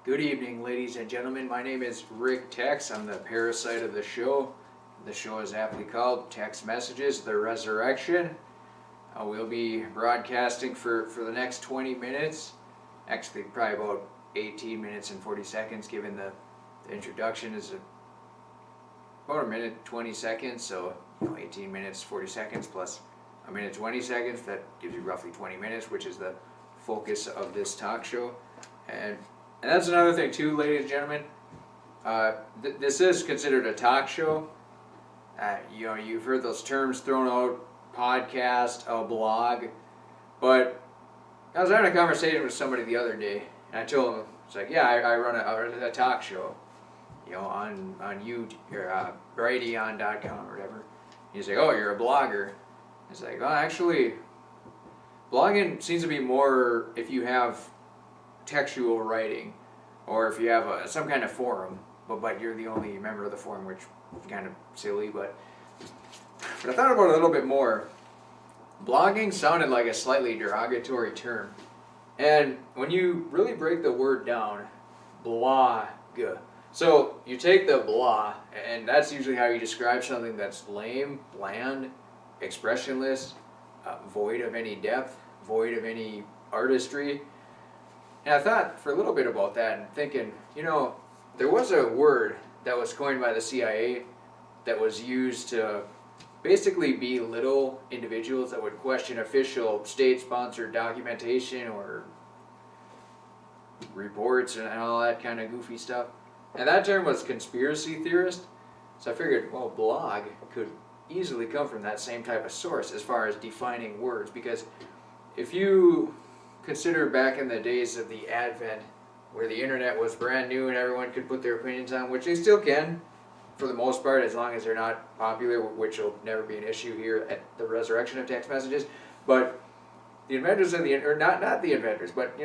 Good evening, ladies and gentlemen. My name is Rick Tex. I'm the parasite of the show. The show is aptly called Tex Messages Resurrected. We'll be broadcasting for the next 20 minutes. Actually, probably about 18 minutes and 40 seconds, given the introduction is about a minute 20 seconds. So 18 minutes 40 seconds plus a minute 20 seconds. That gives you roughly 20 minutes, which is the focus of this talk show. And that's another thing too, ladies and gentlemen. This is considered a talk show. You've heard those terms thrown out, podcast, a blog. But I was having a conversation with somebody the other day, and I told him, it's like, yeah, I run a talk show, on YouTube, or Brighteon.com or whatever. He's like, oh, you're a blogger. It's like, well, actually, blogging seems to be more if you have textual writing, or if you have some kind of forum, but you're the only member of the forum, which is kind of silly, but I thought about it a little bit more. Blogging sounded like a slightly derogatory term, and when you really break the word down, blog, so you take the blah, and that's usually how you describe something that's lame, bland, expressionless, void of any depth, void of any artistry. And I thought for a little bit about that and thinking, there was a word that was coined by the CIA that was used to basically belittle individuals that would question official state-sponsored documentation or reports and all that kind of goofy stuff. And that term was conspiracy theorist. So I figured, well, blog could easily come from that same type of source as far as defining words, because if you consider back in the days of the advent where the internet was brand new and everyone could put their opinions on, which they still can for the most part, as long as they're not popular, which will never be an issue here at the resurrection of text messages. But the inventors of not the inventors, but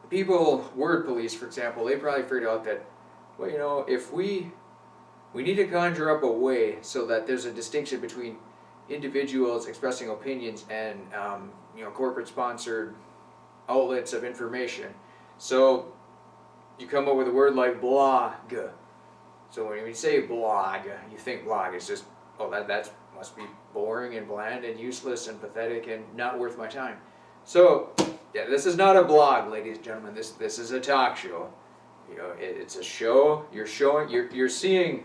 people, word police, for example, they probably figured out that, well, if we need to conjure up a way so that there's a distinction between individuals expressing opinions and corporate sponsored outlets of information. So you come up with a word like blog. So when you say blog, you think blog. It's just, that must be boring and bland and useless and pathetic and not worth my time. So yeah, this is not a blog, ladies and gentlemen. This is a talk show. It's a show. You're seeing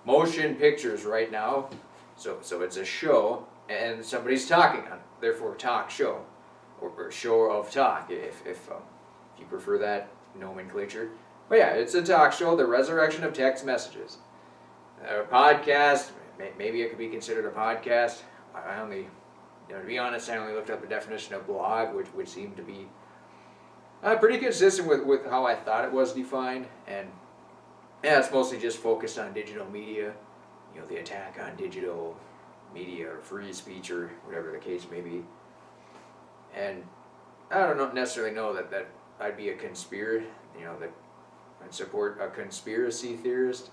motion pictures right now. So it's a show, and somebody's talking on it. Therefore, talk show, or show of talk, if you prefer that nomenclature. But yeah, it's a talk show, the resurrection of text messages. A podcast, maybe it could be considered a podcast. I only, to be honest, I only looked up the definition of blog, which seemed to be pretty consistent with how I thought it was defined. And yeah, it's mostly just focused on digital media. The attack on digital media or free speech or whatever the case may be. And I don't necessarily know that I'd be a that I'd support a conspiracy theorist.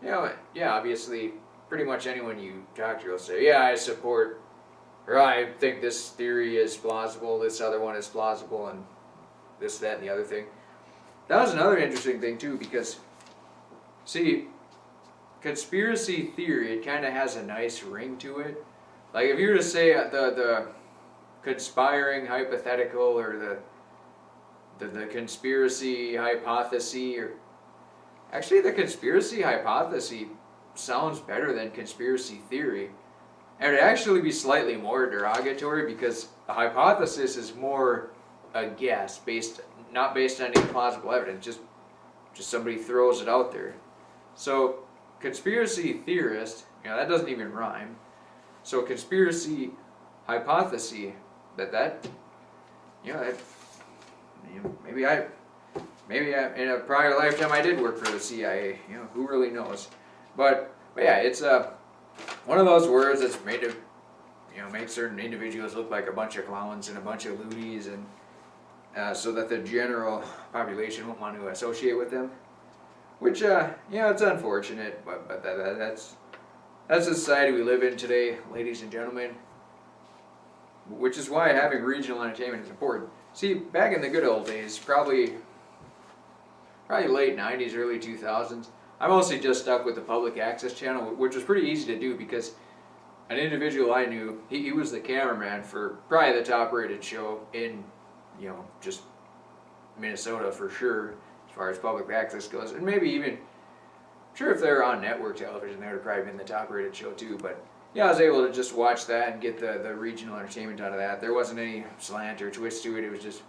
Yeah, obviously, pretty much anyone you talk to will say, yeah, I support or I think this theory is plausible, this other one is plausible, and this, that, and the other thing. That was another interesting thing too, because, see, conspiracy theory, it kind of has a nice ring to it. Like if you were to say the conspiring hypothetical, or the conspiracy hypothesis, or actually the conspiracy hypothesis sounds better than conspiracy theory. And it'd actually be slightly more derogatory, because a hypothesis is more a guess, not based on any plausible evidence, just somebody throws it out there. So conspiracy theorist, that doesn't even rhyme. So conspiracy hypothesis, that maybe in a prior lifetime I did work for the CIA. Who really knows? But yeah, it's one of those words that's made to make certain individuals look like a bunch of clowns and a bunch of loonies, and so that the general population won't want to associate with them. Which it's unfortunate, but that's the society we live in today, ladies and gentlemen. Which is why having regional entertainment is important. See, back in the good old days, probably late 90s, early 2000s, I mostly just stuck with the public access channel, which was pretty easy to do, because an individual I knew, he was the cameraman for probably the top rated show in, just Minnesota for sure, as far as public access goes. And maybe even, I'm sure if they were on network television, they would have probably been the top rated show too. But yeah, I was able to just watch that and get the regional entertainment out of that. There wasn't any slant or twist to it. It was just,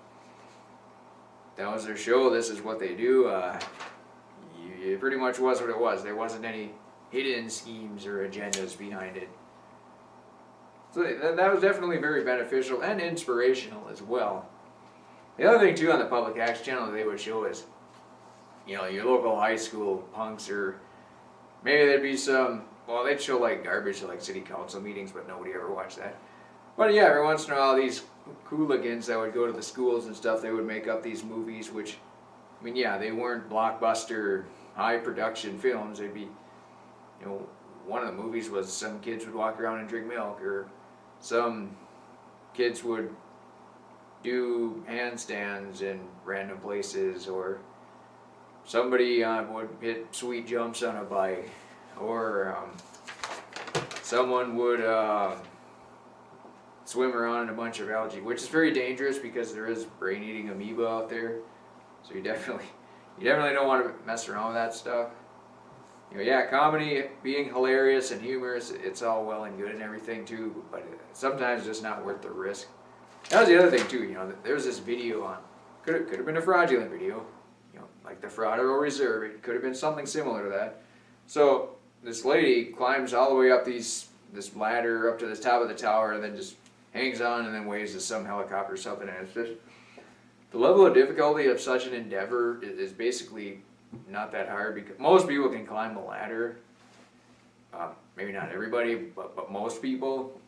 that was their show, this is what they do. It pretty much was what it was. There wasn't any hidden schemes or agendas behind it. So that was definitely very beneficial and inspirational as well. The other thing too on the public access channel that they would show is, your local high school punks, or maybe there'd be some, they'd show like garbage at like city council meetings, but nobody ever watched that. But yeah, every once in a while, these hooligans that would go to the schools and stuff, they would make up these movies, which, they weren't blockbuster, high production films. They'd be, one of the movies was some kids would walk around and drink milk, or some kids would do handstands in random places, or somebody would hit sweet jumps on a bike, or someone would swim around in a bunch of algae, which is very dangerous because there is brain-eating amoeba out there. So you definitely don't want to mess around with that stuff. Comedy, being hilarious and humorous, it's all well and good and everything too, but sometimes it's just not worth the risk. That was the other thing too. There was this video on, could have been a fraudulent video, like the Federal Reserve. It could have been something similar to that. So this lady climbs all the way up this ladder up to the top of the tower, and then just hangs on and then waves to some helicopter or something. And it's just, the level of difficulty of such an endeavor is basically not that hard, because most people can climb a ladder. Maybe not everybody, but most people.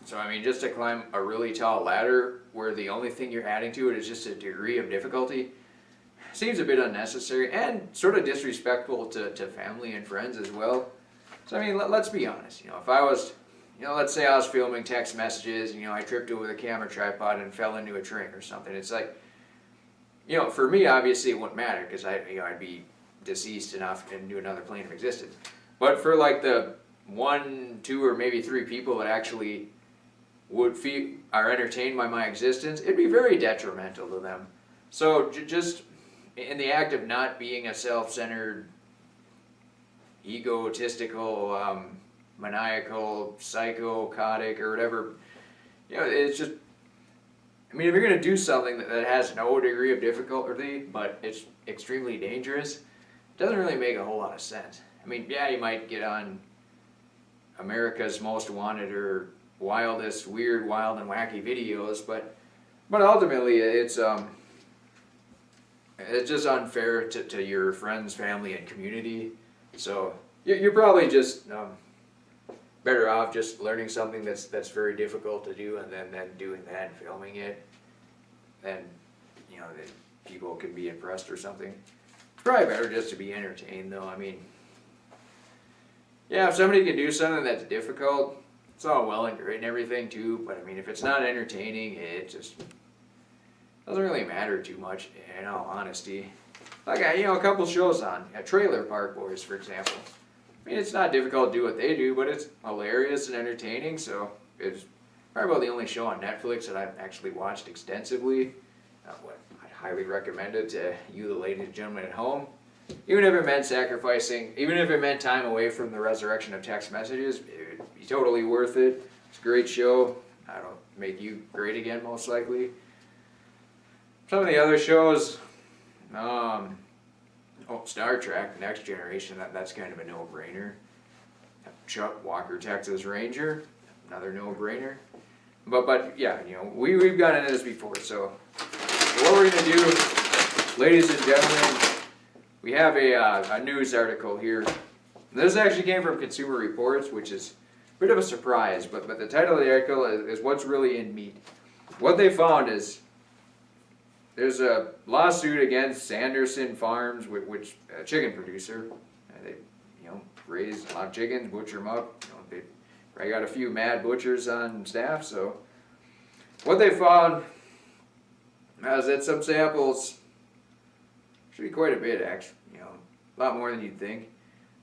So just to climb a really tall ladder where the only thing you're adding to it is just a degree of difficulty seems a bit unnecessary and sort of disrespectful to family and friends as well. So let's be honest. If I was, let's say I was filming Tex Messages, I tripped over the camera tripod and fell into a train or something. It's like, for me, obviously it wouldn't matter, because I'd be deceased enough into another plane of existence. But for like the 1, 2, or maybe 3 people that actually are entertained by my existence, it'd be very detrimental to them. So just in the act of not being a self-centered, egotistical, maniacal, psychotic, or whatever, it's just, if you're going to do something that has no degree of difficulty, but it's extremely dangerous, it doesn't really make a whole lot of sense. You might get on America's Most Wanted or wildest, weird, wild, and wacky videos, but ultimately it's just unfair to your friends, family, and community. So you're probably just better off just learning something that's very difficult to do, and then doing that and filming it. Then that people can be impressed or something. It's probably better just to be entertained, though. If somebody can do something that's difficult, It's all well and great and everything too, but I mean, if it's not entertaining, it just doesn't really matter too much, in all honesty. Like, a couple shows on Trailer Park Boys, for example. I mean, it's not difficult to do what they do, but it's hilarious and entertaining, so it's probably about the only show on Netflix that I've actually watched extensively. I'd highly recommend it to you, the ladies and gentlemen at home. Even if it meant time away from the resurrection of Tex Messages, it would be totally worth it. It's a great show. That'll make you great again, most likely. Some of the other shows, Star Trek, The Next Generation, that's kind of a no-brainer. Chuck Walker, Texas Ranger, another no-brainer. But yeah, we've gotten into this before, so what we're going to do, ladies and gentlemen, we have a news article here. This actually came from Consumer Reports, which is a bit of a surprise, but the title of the article is What's Really in Meat. What they found is there's a lawsuit against Sanderson Farms, which a chicken producer. They raise a lot of chickens, butcher them up. They probably got a few mad butchers on staff. So what they found is that some samples, should be quite a bit actually, a lot more than you'd think.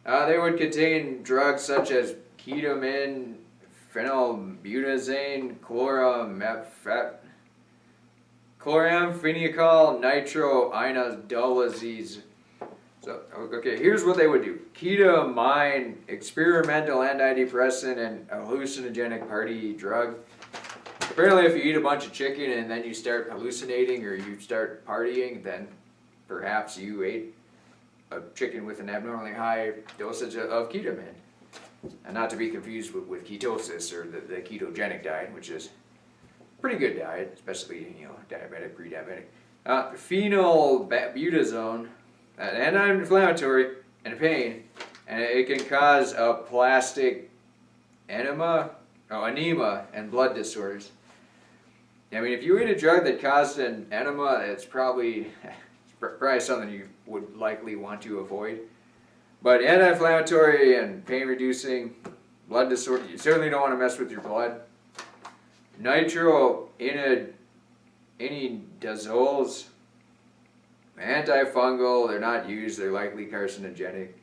They would contain drugs such as ketamine, phenylbutazine, chloramphenicol, nitroinodolazine. So, okay, here's what they would do. Ketamine, experimental antidepressant, and hallucinogenic party drug. Apparently, if you eat a bunch of chicken and then you start hallucinating or you start partying, then perhaps you ate a chicken with an abnormally high dosage of ketamine. And not to be confused with ketosis or the ketogenic diet, which is a pretty good diet, especially, diabetic, pre-diabetic. Phenylbutazone, an anti-inflammatory and pain, and it can cause aplastic anemia and blood disorders. I mean, if you eat a drug that caused an enema, it's probably something you would likely want to avoid. But anti-inflammatory and pain-reducing, blood disorder, you certainly don't want to mess with your blood. Nitroinidazoles, antifungal, they're not used, they're likely carcinogenic.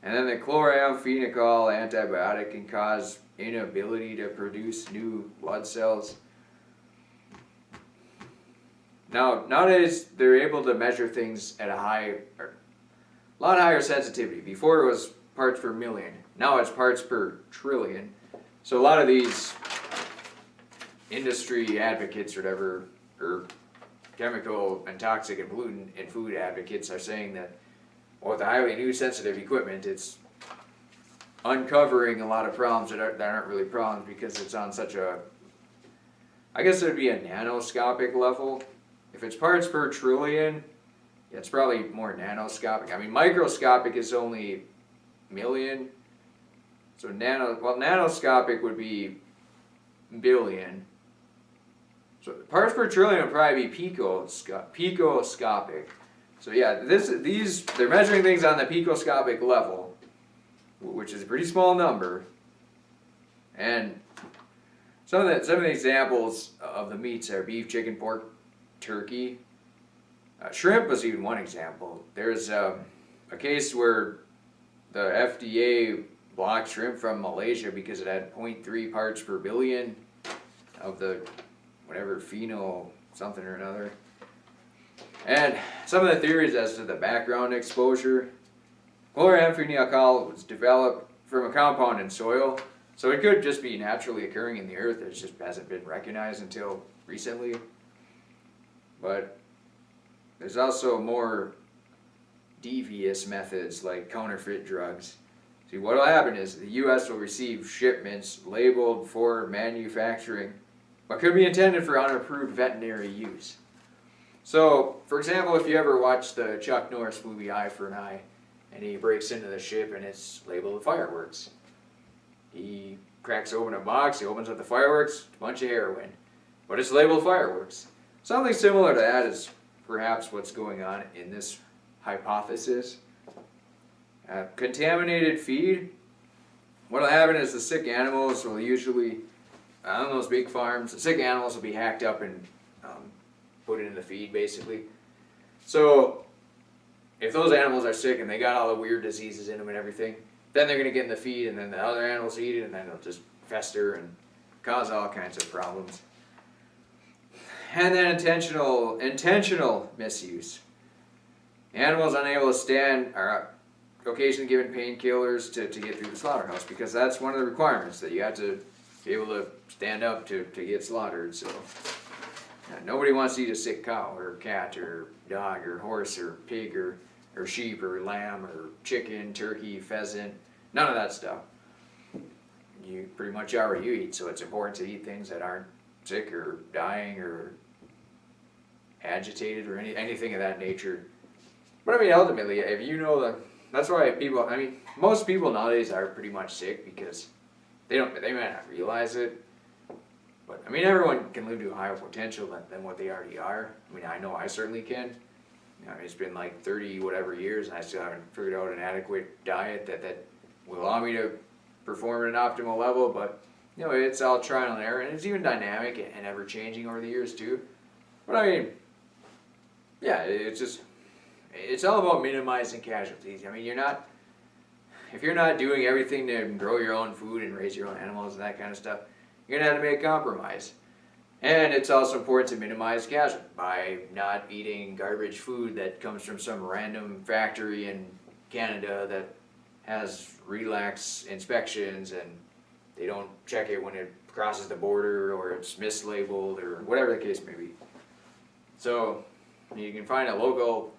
And then the chloramphenicol antibiotic can cause inability to produce new blood cells. Now, nowadays, they're able to measure things at a lot higher sensitivity. Before it was parts per million. Now it's parts per trillion. So a lot of these industry advocates or whatever, or chemical and toxic and pollutant and food advocates are saying that, with the highly new sensitive equipment, it's uncovering a lot of problems that aren't really problems because it's on such a, I guess it would be a nanoscopic level. If it's parts per trillion, yeah, it's probably more nanoscopic. I mean, microscopic is only million. So nanoscopic would be billion. So parts per trillion would probably be picoscopic. So yeah, they're measuring things on the picoscopic level, which is a pretty small number. And some of the examples of the meats are beef, chicken, pork, turkey. Shrimp was even one example. There's a case where the FDA blocked shrimp from Malaysia because it had 0.3 parts per billion of the whatever phenol something or another. And some of the theories as to the background exposure. Chloramphenicol was developed from a compound in soil, so it could just be naturally occurring in the earth. It just hasn't been recognized until recently. But there's also more devious methods like counterfeit drugs. See, what will happen is the U.S. will receive shipments labeled for manufacturing, but could be intended for unapproved veterinary use. So, for example, if you ever watch the Chuck Norris movie Eye for an Eye, and he breaks into the ship and it's labeled fireworks. He cracks open a box, he opens up the fireworks, a bunch of heroin, but it's labeled fireworks. Something similar to that is perhaps what's going on in this hypothesis. Contaminated feed. what'll happen is the sick animals will usually, on those big farms, the sick animals will be hacked up and put in the feed basically. So if those animals are sick and they got all the weird diseases in them and everything, then they're going to get in the feed, and then the other animals eat it, and then it'll just fester and cause all kinds of problems. And then intentional misuse. Animals unable to stand are occasionally given painkillers to get through the slaughterhouse, because that's one of the requirements, that you have to be able to stand up to get slaughtered. So nobody wants to eat a sick cow or cat or dog or horse or pig or sheep or lamb or chicken, turkey, pheasant, none of that stuff. You pretty much are what you eat, so it's important to eat things that aren't sick or dying or agitated or anything of that nature. But I mean, ultimately, if you know that's why people, I mean, most people nowadays are pretty much sick because they might not realize it. But I mean, everyone can live to a higher potential than what they already are. I mean, I know I certainly can. You know, it's been like 30 whatever years, and I still haven't figured out an adequate diet that will allow me to perform at an optimal level. But you know, it's all trial and error, and it's even dynamic and ever changing over the years too. But I mean, yeah, it's all about minimizing casualties. I mean, if you're not doing everything to grow your own food and raise your own animals and that kind of stuff, you're gonna have to make a compromise. And it's also important to minimize casualties by not eating garbage food that comes from some random factory in Canada that has relax inspections and they don't check it when it crosses the border, or it's mislabeled, or whatever the case may be. So you can find a local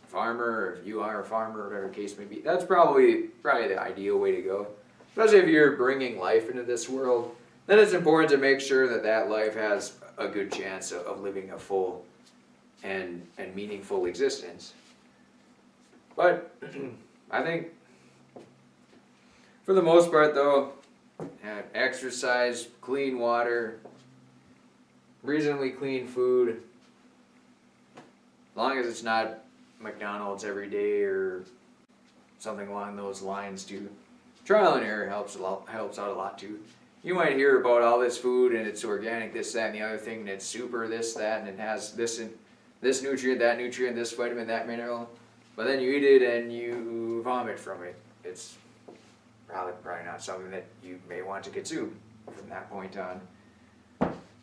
farmer, or if you are a farmer, whatever the case may be. That's probably the ideal way to go. Especially if you're bringing life into this world, then it's important to make sure that life has a good chance of living a full and meaningful existence. But I think for the most part though, exercise, clean water, reasonably clean food, as long as it's not McDonald's every day or something along those lines too. Trial and error helps out a lot too. You might hear about all this food and it's organic, this, that, and the other thing, and it's super this, that, and it has this nutrient, that nutrient, this vitamin, that mineral. But then you eat it and you vomit from it. It's probably not something that you may want to consume from that point on.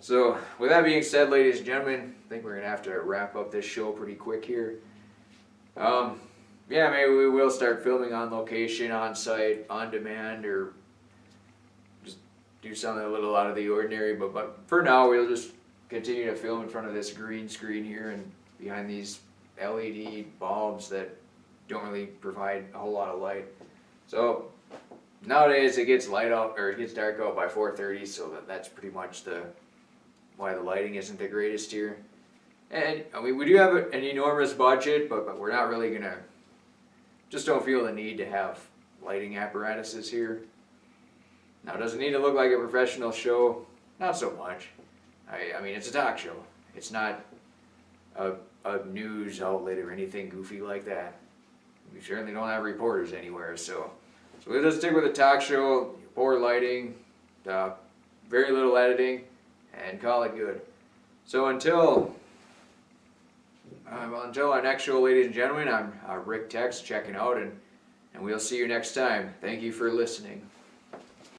So with that being said, ladies and gentlemen, I think we're going to have to wrap up this show pretty quick here. Yeah, maybe we will start filming on location, on site, on demand, or just do something a little out of the ordinary. But for now, we'll just continue to film in front of this green screen here and behind these LED bulbs that don't really provide a whole lot of light. So nowadays it gets light out, or it gets dark out by 4:30, so that's pretty much why the lighting isn't the greatest here. And I mean, we do have an enormous budget, but we're not really gonna, just don't feel the need to have lighting apparatuses here. Now, does it need to look like a professional show? Not so much. I mean, it's a talk show. It's not a news outlet or anything goofy like that. We certainly don't have reporters anywhere, so we'll just stick with a talk show, poor lighting, very little editing, and call it good. So until our next show, ladies and gentlemen, I'm Rick Tex checking out, and we'll see you next time. Thank you for listening.